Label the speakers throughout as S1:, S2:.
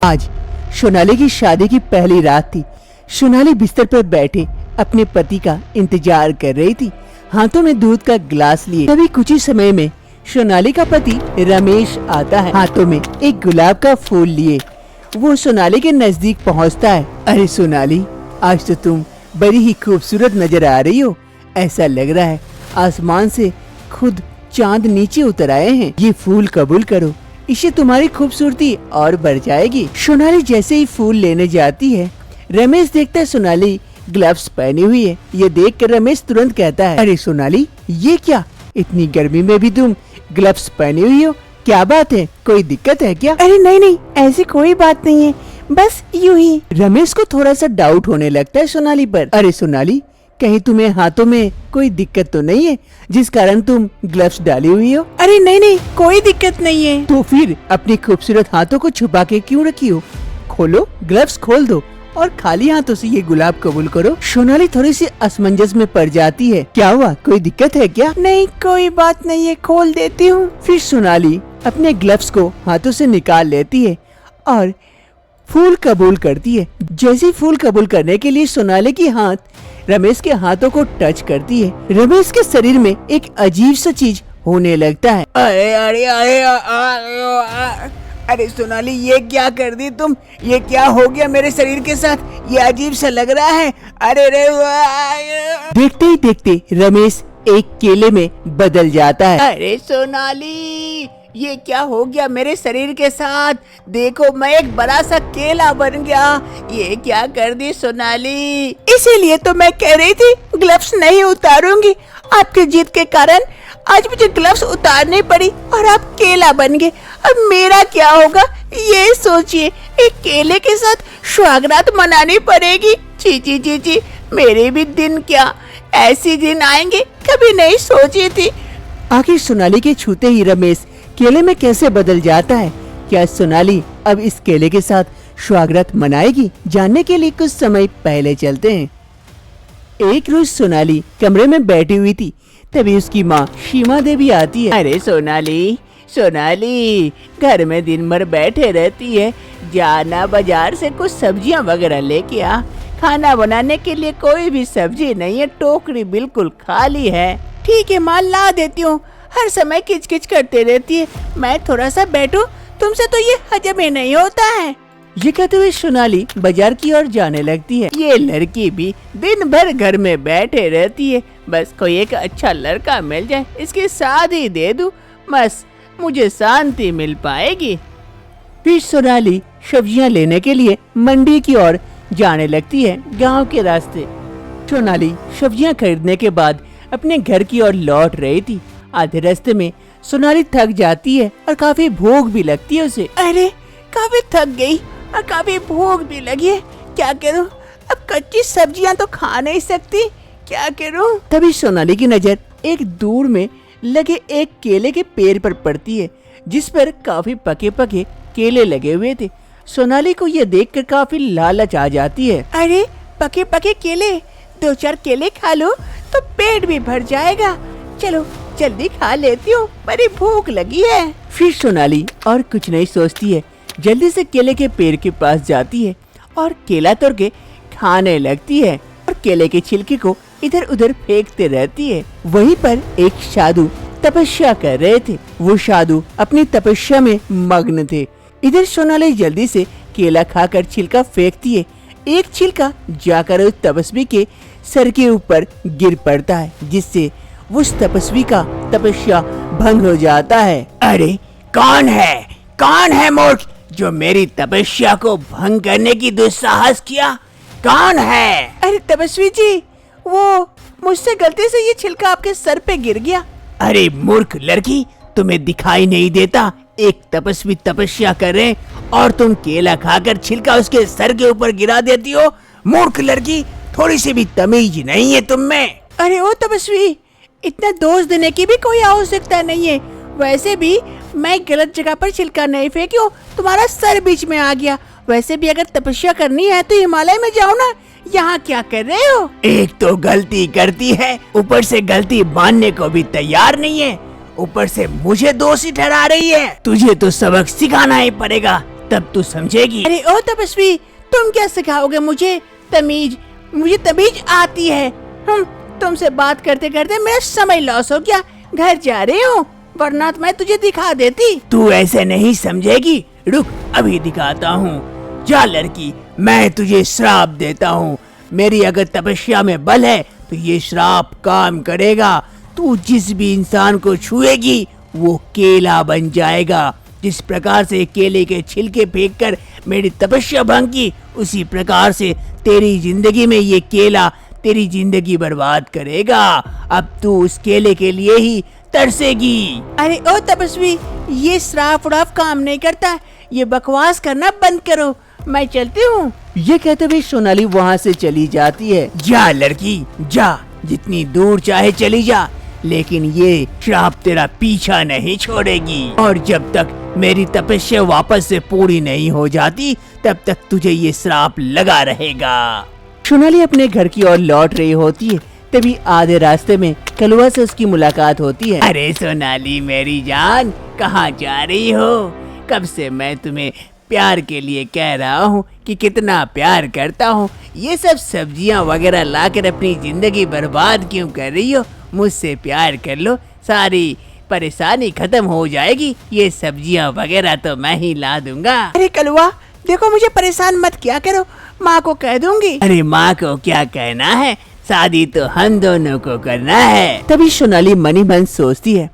S1: आज सोनाली की शादी की पहली रात थी। सोनाली बिस्तर पर बैठे अपने पति का इंतजार कर रही थी, हाथों में दूध का गिलास लिए। तभी कुछ ही समय में सोनाली का पति रमेश आता है, हाथों में एक गुलाब का फूल लिए। वो सोनाली के नजदीक पहुंचता है। अरे सोनाली, आज तो तुम बड़ी ही खूबसूरत नजर आ रही हो। ऐसा लग रहा है आसमान से खुद चांद नीचे उतर आए हैं। ये फूल कबूल करो, इससे तुम्हारी खूबसूरती और बढ़ जाएगी। सोनाली जैसे ही फूल लेने जाती है, रमेश देखता है सोनाली ग्लव्स पहनी हुई है। ये देखकर रमेश तुरंत कहता है, अरे सोनाली, ये क्या, इतनी गर्मी में भी तुम ग्लव्स पहनी हुई हो? क्या बात है, कोई दिक्कत है क्या?
S2: अरे नहीं नहीं, ऐसी कोई बात नहीं है, बस यूं ही।
S1: रमेश को थोड़ा सा डाउट होने लगता है सोनाली पर। अरे सोनाली, कहीं तुम्हें हाथों में कोई दिक्कत तो नहीं है जिस कारण तुम ग्लव्स डाली हुई हो?
S2: अरे नहीं नहीं, कोई दिक्कत नहीं है।
S1: तो फिर अपनी खूबसूरत हाथों को छुपा के क्यों रखी हो? खोलो, ग्लव्स खोल दो और खाली हाथों से ये गुलाब कबूल करो। सोनाली थोड़ी सी असमंजस में पड़ जाती है। क्या हुआ, कोई दिक्कत है क्या?
S2: नहीं, कोई बात नहीं है, खोल देती हूँ।
S1: फिर सोनाली अपने ग्लव्स को हाथों से निकाल लेती है और फूल कबूल करती है। जैसे ही फूल कबूल करने के लिए सोनाली की हाथ रमेश के हाथों को टच करती है, रमेश के शरीर में एक अजीब सा चीज होने लगता है।
S2: अरे अरे अरे अरे सोनाली, ये क्या कर दी तुम? ये क्या हो गया मेरे शरीर के साथ? ये अजीब सा लग रहा है। अरे रे,
S1: देखते ही देखते रमेश एक केले में बदल जाता है।
S2: अरे सोनाली, ये क्या हो गया मेरे शरीर के साथ? देखो, मैं एक बड़ा सा केला बन गया। ये क्या कर दी सोनाली? इसीलिए तो मैं कह रही थी ग्लव्स नहीं उतारूंगी। आपकी जिद के कारण आज मुझे ग्लव्स उतारनी पड़ी और आप केला बन गए। अब मेरा क्या होगा ये सोचिए। एक केले के साथ सुहागरात मनानी पड़ेगी। ची ची ची ची, मेरे भी दिन क्या ऐसे दिन आएंगे, कभी नहीं सोची थी।
S1: आखिर सोनाली के छूते ही रमेश केले में कैसे बदल जाता है? क्या सोनाली अब इस केले के साथ सुहागरात मनाएगी? जानने के लिए कुछ समय पहले चलते हैं। एक रोज सोनाली कमरे में बैठी हुई थी, तभी उसकी माँ सीमा देवी आती है।
S2: अरे सोनाली, सोनाली, घर में दिन भर बैठे रहती है, जाना बाजार से कुछ सब्जियां वगैरह लेके आ। खाना बनाने के लिए कोई भी सब्जी नहीं है, टोकरी बिल्कुल खाली है। ठीक है माँ, ला देती हूँ। हर समय किचकिच करते रहती है, मैं थोड़ा सा बैठूं, तुमसे तो ये हजम ही नहीं होता है।
S1: ये कहते हुए सोनाली बाजार की ओर जाने लगती है।
S2: ये लड़की भी दिन भर घर में बैठे रहती है, बस कोई एक अच्छा लड़का मिल जाए, इसकी शादी दे दूं, बस मुझे शांति मिल पाएगी।
S1: फिर सोनाली सब्जियां लेने के लिए मंडी की ओर जाने लगती है, गांव के रास्ते। सोनाली सब्जियां खरीदने के बाद अपने घर की ओर लौट रही थी। आधे रास्ते में सोनाली थक जाती है और काफी भूख भी लगती है उसे।
S2: अरे, काफी थक गई और काफी भूख भी लगी है, क्या करूं? अब कच्ची सब्जियां तो खा नहीं सकती, क्या करूं?
S1: तभी सोनाली की नजर एक दूर में लगे एक केले के पेड़ पर पड़ती है, जिस पर काफी पके पके केले लगे हुए थे। सोनाली को ये देखकर काफी लालच आ जाती है।
S2: अरे, पके पके केले, 2-4 केले खा लो तो पेट भी भर जाएगा। चलो जल्दी खा लेती हूँ, बड़ी भूख लगी है।
S1: फिर सोनाली और कुछ नहीं सोचती है, जल्दी से केले के पेड़ के पास जाती है और केला तोड़ के खाने लगती है और केले के छिलके को इधर उधर फेंकते रहती है। वहीं पर एक साधु तपस्या कर रहे थे। वो साधु अपनी तपस्या में मग्न थे। इधर सोनाली जल्दी से केला खाकर छिलका फेंकती है। एक छिलका जाकर उस तपस्वी के सर के ऊपर गिर पड़ता है, जिससे उस तपस्वी का तपस्या भंग हो जाता है।
S2: अरे, कौन है मूर्ख जो मेरी तपस्या को भंग करने की दुस्साहस किया? कौन है? अरे तपस्वी जी, वो मुझसे गलती से ये छिलका आपके सर पे गिर गया। अरे मूर्ख लड़की, तुम्हें दिखाई नहीं देता एक तपस्वी तपस्या कर रहे और तुम केला खाकर छिलका उसके सर के ऊपर गिरा देती हो? मूर्ख लड़की, थोड़ी सी भी तमीज नहीं है तुम में। अरे ओ तपस्वी, इतना दोष देने की भी कोई आवश्यकता नहीं है। वैसे भी मैं गलत जगह पर छिलका नहीं फेंकी, तुम्हारा सर बीच में आ गया। वैसे भी अगर तपस्या करनी है तो हिमालय में जाओ ना, यहाँ क्या कर रहे हो? एक तो गलती करती है, ऊपर से गलती मानने को भी तैयार नहीं है, ऊपर से मुझे दोषी ठहरा रही है। तुझे तो सबक सिखाना ही पड़ेगा। तब तू समझेगी।
S1: अरे ओ तपस्वी, तुम क्या सिखाओगे मुझे तमीज? मुझे तमीज आती है। तुमसे बात करते करते मेरा समय लॉस हो गया। घर जा रही हूँ, वरना मैं तुझे दिखा देती।
S2: तू ऐसे नहीं समझेगी, रुक अभी दिखाता हूँ। जा लड़की, मैं तुझे श्राप देता हूँ। मेरी अगर तपस्या में बल है तो ये श्राप काम करेगा। तू जिस भी इंसान को छुएगी वो केला बन जाएगा। जिस प्रकार से केले के छिलके फेंककर मेरी तपस्या भंग की, उसी प्रकार से तेरी जिंदगी में ये केला तेरी जिंदगी बर्बाद करेगा। अब तू उस केले के लिए ही तरसेगी।
S1: अरे ओ तपस्वी, ये श्राप उड़ाप काम नहीं करता। ये बकवास करना बंद करो, मैं चलती हूँ। ये कहते हुए सोनाली वहाँ से चली जाती है।
S2: जा लड़की जा, जितनी दूर चाहे चली जा, लेकिन ये श्राप तेरा पीछा नहीं छोड़ेगी। और जब तक मेरी तपस्या वापस से पूरी नहीं हो जाती, तब तक तुझे ये श्राप लगा रहेगा।
S1: सोनाली अपने घर की ओर लौट रही होती है, तभी आधे रास्ते में कलवा से उसकी मुलाकात होती है।
S2: अरे सोनाली मेरी जान, कहाँ जा रही हो? कब से मैं तुम्हें प्यार के लिए कह रहा हूँ कि कितना प्यार करता हूँ। ये सब सब्जियाँ वगैरह लाकर अपनी जिंदगी बर्बाद क्यों कर रही हो? मुझसे प्यार कर लो, सारी परेशानी खत्म हो जाएगी। ये सब्जियाँ वगैरह तो मैं ही ला दूंगा।
S1: अरे कलवा देखो, मुझे परेशान मत किया करो, माँ को कह दूंगी।
S2: अरे माँ को क्या कहना है, शादी तो हम दोनों को करना है।
S1: तभी सोनाली मनी मन सोचती है,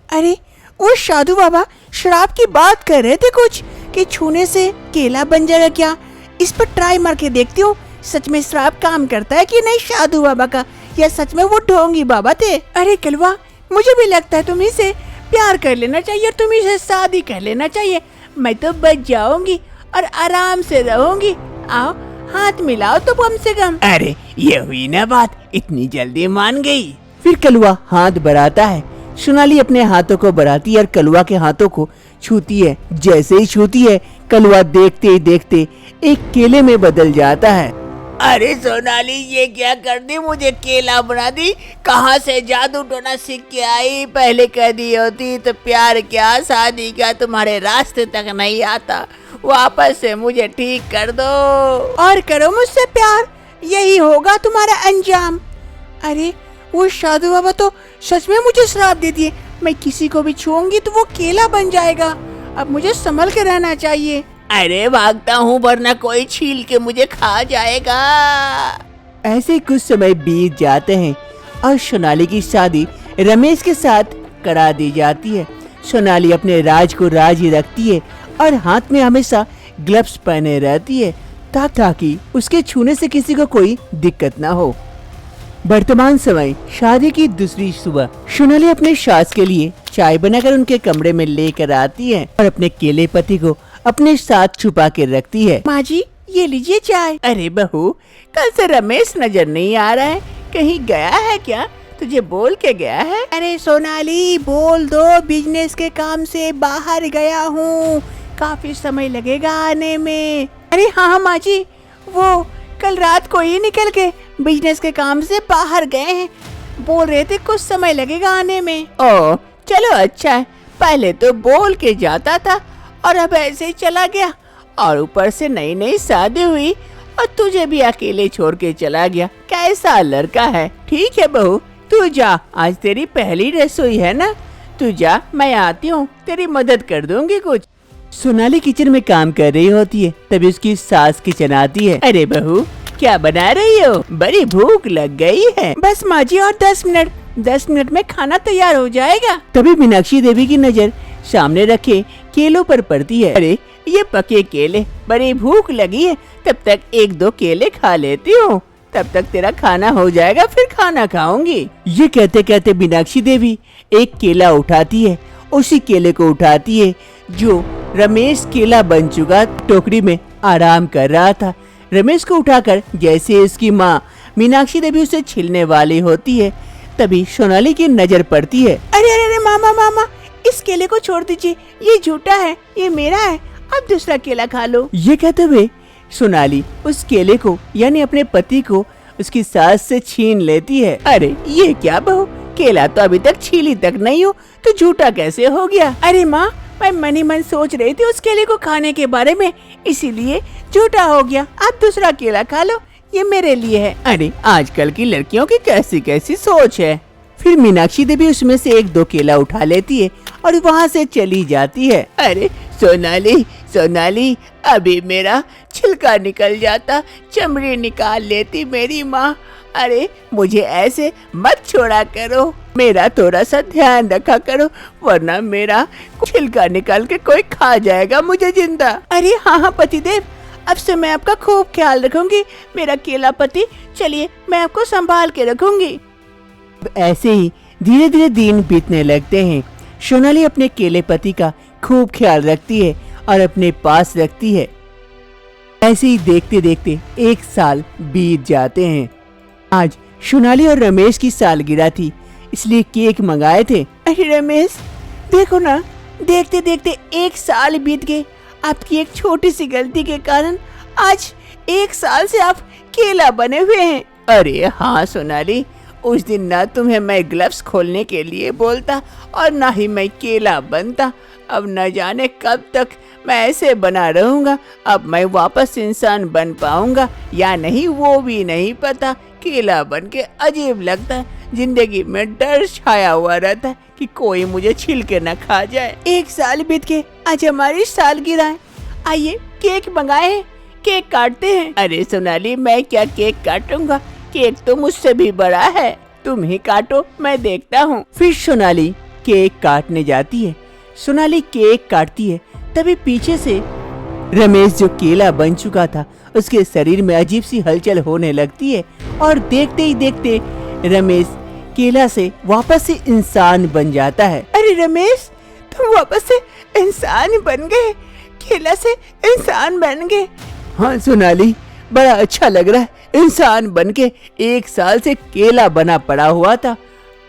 S1: अरे वो साधु बाबा शराब की बात कर रहे थे कुछ कि छूने से केला बन जाएगा क्या। इस पर ट्राई मार के देखती हूँ, सच में शराब काम करता है कि नहीं साधु बाबा का, या सच में वो ढोंगी बाबा थे। अरे कलवा, मुझे भी लगता है तुम्ही से प्यार कर लेना चाहिए, तुम्ही से शादी कर लेना चाहिए। मैं तो बच जाऊंगी और आराम से रहूंगी। आओ हाथ मिलाओ तो कम से कम।
S2: अरे ये हुई ना बात, इतनी जल्दी मान गई।
S1: फिर कलवा हाथ बढ़ाता है। सोनाली अपने हाथों को बढ़ाती है और कलवा के हाथों को छूती है। जैसे ही छूती है, कलवा देखते ही देखते एक केले में बदल जाता है।
S2: अरे सोनाली, ये क्या कर दी, मुझे केला बना दी। कहाँ से जादू टोना सीख के आई? पहले कह दी होती तो प्यार क्या शादी क्या तुम्हारे रास्ते तक नहीं आता। वापस से मुझे ठीक कर दो
S1: और करो मुझसे प्यार, यही होगा तुम्हारा अंजाम। अरे वो साधु बाबा तो सच में मुझे श्राप दे दिए, मैं किसी को भी छूऊंगी तो वो केला बन जाएगा। अब मुझे संभल के रहना चाहिए।
S2: अरे भागता हूँ, वरना कोई छील के मुझे खा जाएगा।
S1: ऐसे कुछ समय बीत जाते हैं और सोनाली की शादी रमेश के साथ करा दी जाती है। सोनाली अपने राज को राज ही रखती है और हाथ में हमेशा ग्लव्स पहने रहती है, ताकि उसके छूने से किसी को कोई दिक्कत ना हो। वर्तमान समय शादी की दूसरी सुबह सोनाली अपने सास के लिए चाय बनाकर उनके कमरे में लेकर आती है और अपने केले पति को अपने साथ छुपा के रखती है। माँ जी, ये लीजिए चाय।
S2: अरे बहू, कल से रमेश नजर नहीं आ रहा है, कहीं गया है क्या? तुझे बोल के गया है?
S1: अरे सोनाली बोल दो, बिजनेस के काम से बाहर गया हूँ, काफी समय लगेगा आने में। अरे हाँ माँ जी, वो कल रात को ही निकल के बिजनेस के काम से बाहर गए हैं, बोल रहे थे कुछ समय लगेगा आने में।
S2: ओ चलो अच्छा है, पहले तो बोल के जाता था और अब ऐसे ही चला गया, और ऊपर से नई नई शादी हुई और तुझे भी अकेले छोड़ के चला गया। कैसा लड़का है। ठीक है बहू, तू जा, आज तेरी पहली रसोई है ना, तू जा, मैं आती हूँ, तेरी मदद कर दूंगी कुछ।
S1: सोनाली किचन में काम कर रही होती है, तभी उसकी सास किचन आती है।
S2: अरे बहू, क्या बना रही हो? बड़ी भूख लग गई है।
S1: बस माँ जी, और 10 मिनट में खाना तैयार हो जाएगा। तभी मीनाक्षी देवी की नजर सामने रखे केलों पर पड़ती है।
S2: अरे ये पके केले, बड़ी भूख लगी है, तब तक 1-2 केले खा लेती हूँ, तब तक तेरा खाना हो जाएगा, फिर खाना खाऊंगी।
S1: ये कहते कहते मीनाक्षी देवी एक केला उठाती है, उसी केले को उठाती है जो रमेश केला बन चुका टोकरी में आराम कर रहा था। रमेश को उठाकर जैसे इसकी माँ मीनाक्षी देवी उसे छीलने वाली होती है, तभी सोनाली की नजर पड़ती है।
S2: अरे अरे अरे मामा, इस केले को छोड़ दीजिए, ये झूठा है, ये मेरा है, आप दूसरा केला खा लो।
S1: ये कहते हुए सोनाली उस केले को यानी अपने पति को उसकी सास से छीन लेती है।
S2: अरे ये क्या बहू, केला तो अभी तक छीली तक नहीं हो तो झूठा कैसे हो गया?
S1: अरे माँ,
S2: मैं मन ही मन सोच रही थी उस केले को खाने के बारे में, इसीलिए झूठा हो गया। आप दूसरा केला खा लो, ये मेरे लिए है। अरे आजकल की लड़कियों की कैसी कैसी सोच है।
S1: फिर मीनाक्षी देवी उसमें से 1-2 केला उठा लेती है और वहाँ से चली जाती है।
S2: अरे सोनाली, सोनाली, अभी मेरा छिलका निकल जाता, चमड़ी निकाल लेती मेरी माँ। अरे मुझे ऐसे मत छोड़ा करो, मेरा थोड़ा सा ध्यान रखा करो, वरना मेरा छिलका निकाल के कोई खा जाएगा मुझे जिंदा। अरे हाँ हाँ पतिदेव, अब से मैं आपका खूब ख्याल रखूंगी, मेरा केला पति। चलिए मैं आपको संभाल के रखूंगी।
S1: ऐसे ही धीरे धीरे दिन बीतने लगते हैं। सोनाली अपने केले पति का खूब ख्याल रखती है और अपने पास रखती है। ऐसे ही देखते देखते 1 साल बीत जाते हैं। आज सोनाली और रमेश की सालगिरह थी, इसलिए केक मंगाए थे।
S2: अरे रमेश देखो ना, देखते देखते 1 साल बीत गए। आपकी एक छोटी सी गलती के कारण आज 1 साल से आप केला बने हुए हैं। अरे हाँ सोनाली, उस दिन ना तुम्हें मैं ग्लव्स खोलने के लिए बोलता और ना ही मैं केला बनता। अब न जाने कब तक मैं ऐसे बना रहूंगा। अब मैं वापस इंसान बन पाऊंगा या नहीं वो भी नहीं पता। केला बन के अजीब लगता है, जिंदगी में डर छाया हुआ रहता है कि कोई मुझे छील के न खा जाए। 1 साल बीत के आज हमारी सालगिरह है। आइए केक मंगाए हैं, केक काटते हैं। अरे सोनाली, मैं क्या केक काटूंगा, केक तो मुझसे भी बड़ा है, तुम ही काटो, मैं देखता हूँ।
S1: फिर सोनाली केक काटने जाती है। सोनाली केक काटती है, तभी पीछे से रमेश जो केला बन चुका था उसके शरीर में अजीब सी हलचल होने लगती है और देखते ही देखते रमेश केला से वापस से इंसान बन जाता है।
S2: अरे रमेश, तुम वापस से इंसान बन गए, केला से इंसान बन गए।
S1: हाँ सोनाली, बड़ा अच्छा लग रहा है। इंसान बनके 1 साल से केला बना पड़ा हुआ था।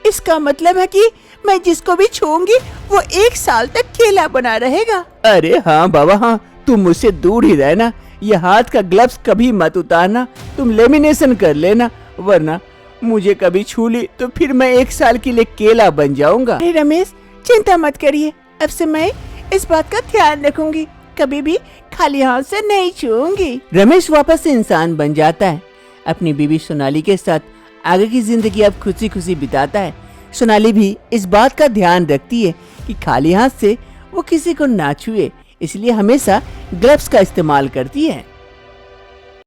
S2: इसका मतलब है कि मैं जिसको भी छूऊंगी वो 1 साल तक केला बना रहेगा।
S1: अरे हाँ बाबा हाँ, तुम मुझसे दूर ही रहना। ये हाथ का ग्लव्स कभी मत उतारना, तुम लेमिनेशन कर लेना, वरना मुझे कभी छू ली तो फिर मैं 1 साल के लिए केला बन जाऊंगा।
S2: अरे रमेश, चिंता मत करिए, अब से मैं इस बात का ध्यान रखूंगी, कभी भी खाली हाथ से नहीं छूऊंगी।
S1: रमेश वापस से इंसान बन जाता है। अपनी बीवी सोनाली के साथ आगे की जिंदगी अब खुशी खुशी बिताता है। सोनाली भी इस बात का ध्यान रखती है कि खाली हाथ से वो किसी को ना छुए, इसलिए हमेशा ग्लव्स का इस्तेमाल करती है।